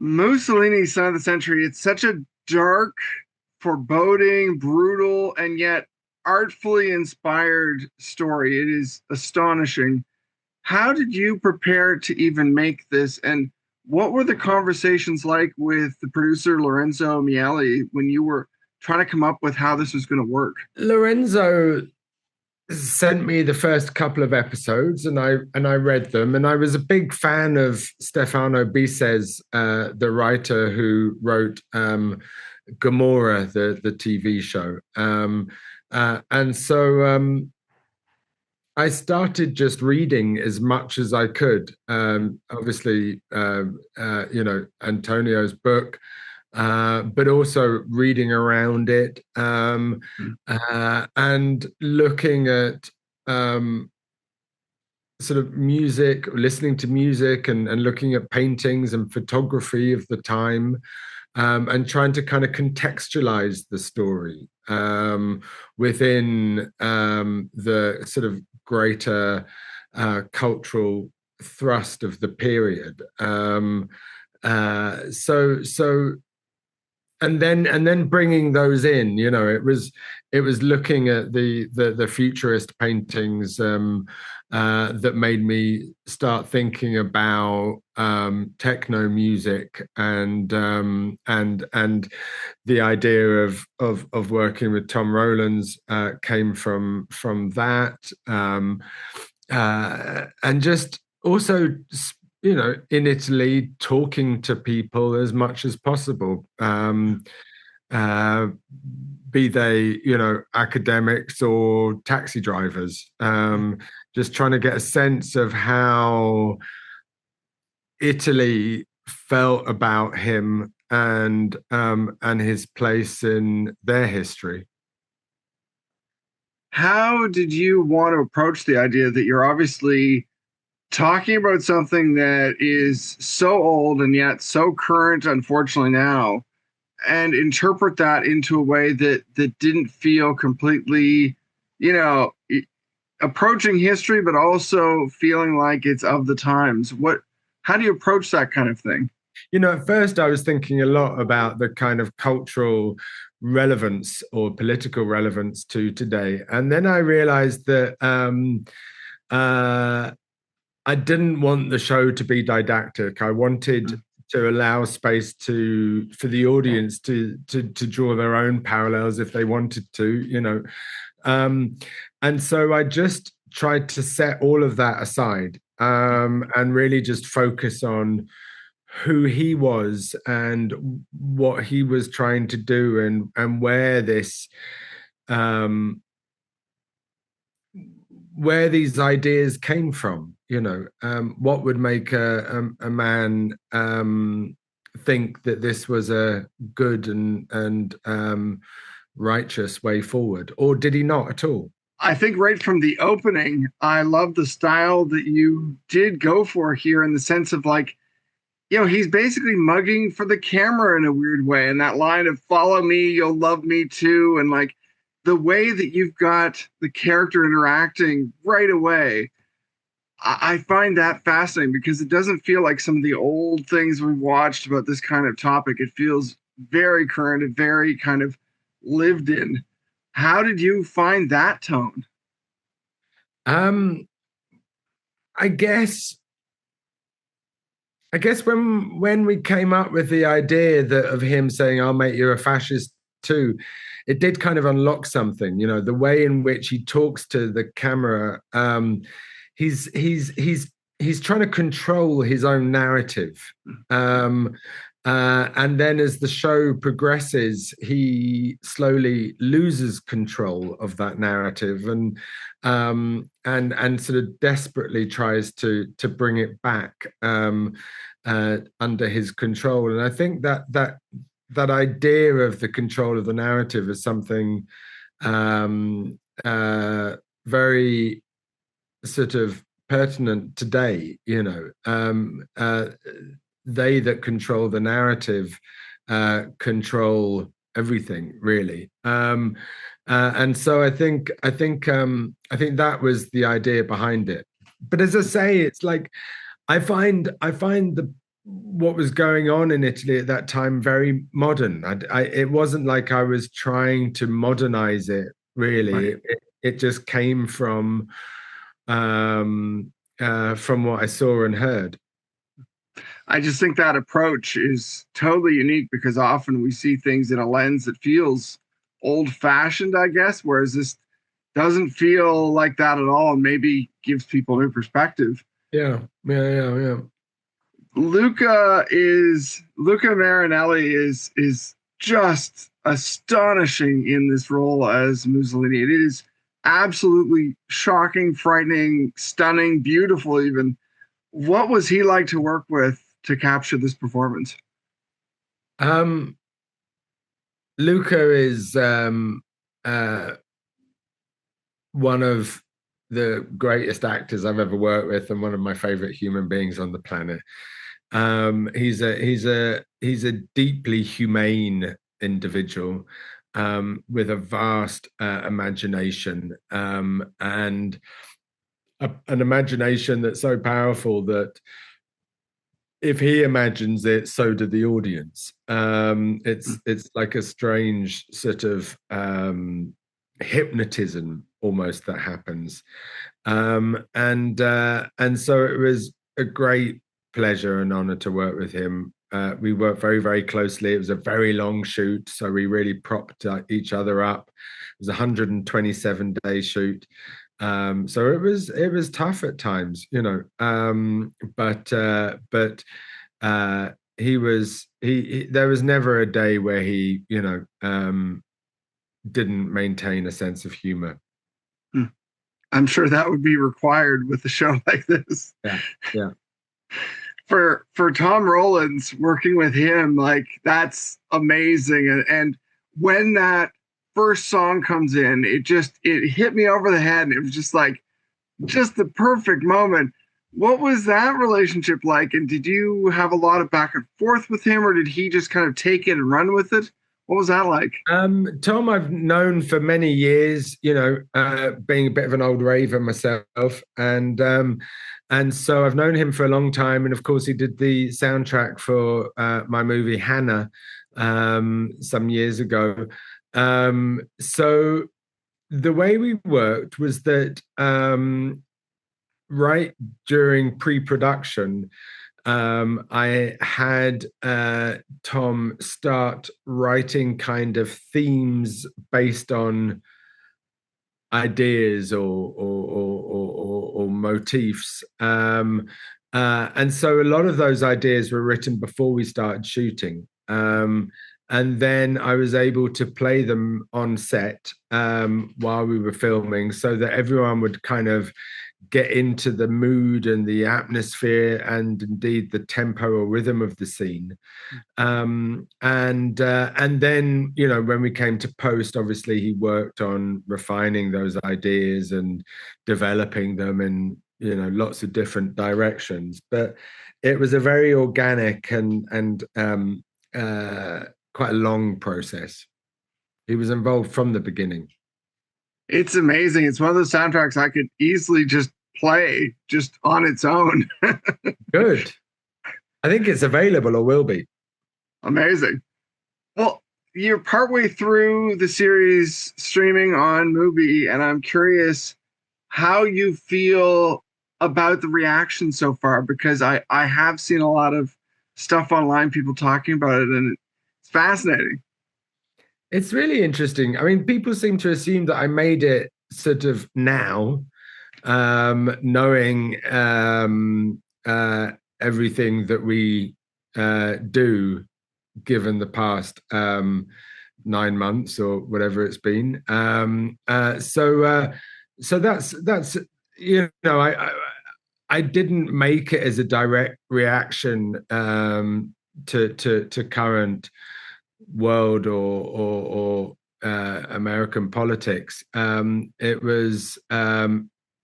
Mussolini's Son of the Century. It's such a dark, foreboding, brutal, and yet artfully inspired story. It is astonishing. How did you prepare to even make this? And what were the conversations like with the producer Lorenzo Miele when you were trying to come up with how this was going to work? Lorenzo sent me the first couple of episodes, and I read them, and I was a big fan of Stefano Bises, the writer who wrote Gomorrah, the TV show, and so I started just reading as much as I could. Obviously, Antonio's book, but also reading around it, and looking at sort of music, listening to music, and looking at paintings and photography of the time, and trying to kind of contextualize the story within the sort of greater cultural thrust of the period. So and then bringing those in, it was looking at the futurist paintings that made me start thinking about techno music, and the idea of working with Tom Rowlands came from that, and just also in Italy, talking to people as much as possible, be they, academics or taxi drivers, just trying to get a sense of how Italy felt about him, and his place in their history. How did you want to approach the idea that you're obviously talking about something that is so old and yet so current, unfortunately, now, and interpret that into a way that didn't feel completely, you know, approaching history, but also feeling like it's of the times? How do you approach that kind of thing? At first I was thinking a lot about the kind of cultural relevance or political relevance to today. And then I realized that I didn't want the show to be didactic. I wanted to allow space for the audience to draw their own parallels if they wanted to. And so I just tried to set all of that aside, and really just focus on who he was and what he was trying to do, and where these ideas came from. What would make a man think that this was a good and righteous way forward, or did he not at all? I think right from the opening, I love the style that you did go for here, in the sense of, like, he's basically mugging for the camera in a weird way. And that line of "follow me, you'll love me too," and like the way that you've got the character interacting right away, I find that fascinating, because it doesn't feel like some of the old things we've watched about this kind of topic. It feels very current and very kind of lived in. How did you find that tone? Um, I guess I guess when we came up with the idea of him saying, "I'll make you a fascist too," it did kind of unlock something. The way in which he talks to the camera. He's trying to control his own narrative. And then as the show progresses, he slowly loses control of that narrative, and sort of desperately tries to bring it back under his control. And I think that idea of the control of the narrative is something very sort of pertinent today. They that control the narrative control everything, really. And so I think that was the idea behind it. But as I say, it's like I find what was going on in Italy at that time very modern. It wasn't like I was trying to modernize it, really. Right. It just came from what I saw and heard. I just think that approach is totally unique because often we see things in a lens that feels old fashioned, I guess, whereas this doesn't feel like that at all and maybe gives people new perspective. Yeah. Luca Marinelli is just astonishing in this role as Mussolini. It is absolutely shocking, frightening, stunning, beautiful even. What was he like to work with to capture this performance? Um, Luca is one of the greatest actors I've ever worked with, and one of my favorite human beings on the planet. He's a deeply humane individual with a vast imagination, and an imagination that's so powerful that if he imagines it, so do the audience. It's like a strange sort of hypnotism almost that happens, and so it was a great pleasure and honor to work with him. We worked very, very closely. It was a very long shoot, so we really propped each other up. It was a 127-day shoot. So it was tough at times, but he there was never a day where he, didn't maintain a sense of humor. I'm sure that would be required with a show like this. Yeah. For Tom Rowlands, working with him, like that's amazing. And when that first song comes in, it hit me over the head, and it was just the perfect moment. What was that relationship like? And did you have a lot of back and forth with him, or did he just kind of take it and run with it? What was that like? Tom, I've known for many years, being a bit of an old raver myself, and so I've known him for a long time. And of course, he did the soundtrack for my movie Hannah some years ago. So the way we worked was that right during pre-production, I had Tom start writing kind of themes based on ideas or motifs. And so a lot of those ideas were written before we started shooting. And then I was able to play them on set while we were filming so that everyone would kind of get into the mood and the atmosphere and indeed the tempo or rhythm of the scene. And then, when we came to post, obviously he worked on refining those ideas and developing them in, lots of different directions. But it was a very organic and quite a long process. He was involved from the beginning. It's amazing. It's one of those soundtracks I could easily just play just on its own. Good. I think it's available or will be. Amazing. Well, you're partway through the series streaming on Mubi, and I'm curious how you feel about the reaction so far, because I have seen a lot of stuff online, people talking about it, and it's fascinating. It's really interesting. I mean, people seem to assume that I made it sort of now, knowing everything that we do, given the past 9 months or whatever it's been. So that's I didn't make it as a direct reaction to current world or American politics.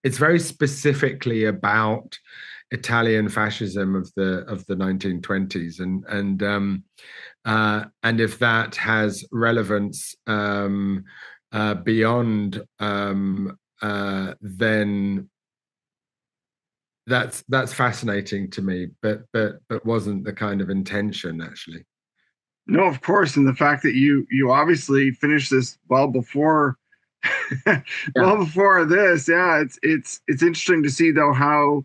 It's very specifically about Italian fascism of the 1920s, and if that has relevance beyond, then that's fascinating to me, but wasn't the kind of intention actually. No, of course, and the fact that you obviously finished this well before well Yeah. before this, yeah, it's interesting to see though how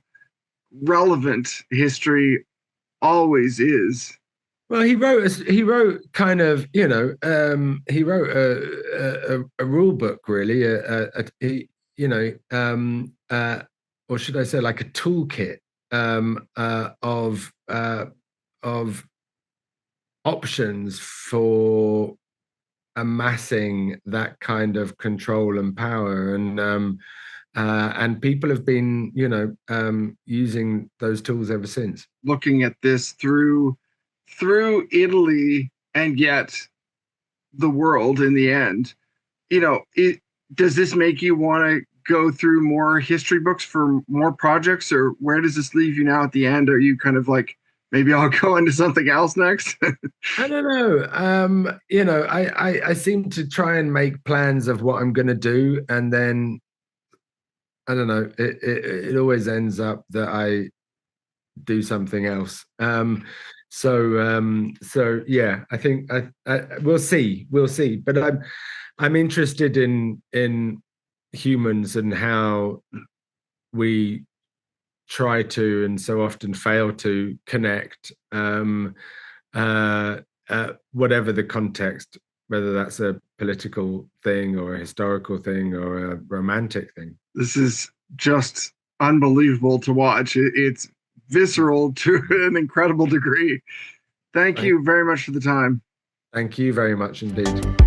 relevant history always is. Well, he wrote kind of, he wrote a rule book really, or should I say like a toolkit of options for amassing that kind of control and power, and people have been, using those tools ever since. Looking at this through Italy and yet the world in the end. Does this make you want to go through more history books for more projects, or where does this leave you now at the end? Are you kind of like, maybe I'll go into something else next? I don't know. I seem to try and make plans of what I'm going to do, and then I don't know. It always ends up that I do something else. So yeah, I think we'll see, But I'm interested in humans and how we try to and so often fail to connect, whatever the context, whether that's a political thing or a historical thing or a romantic thing. This is just unbelievable to watch. It's visceral to an incredible degree. Thank you very much for the time. Thank you very much indeed.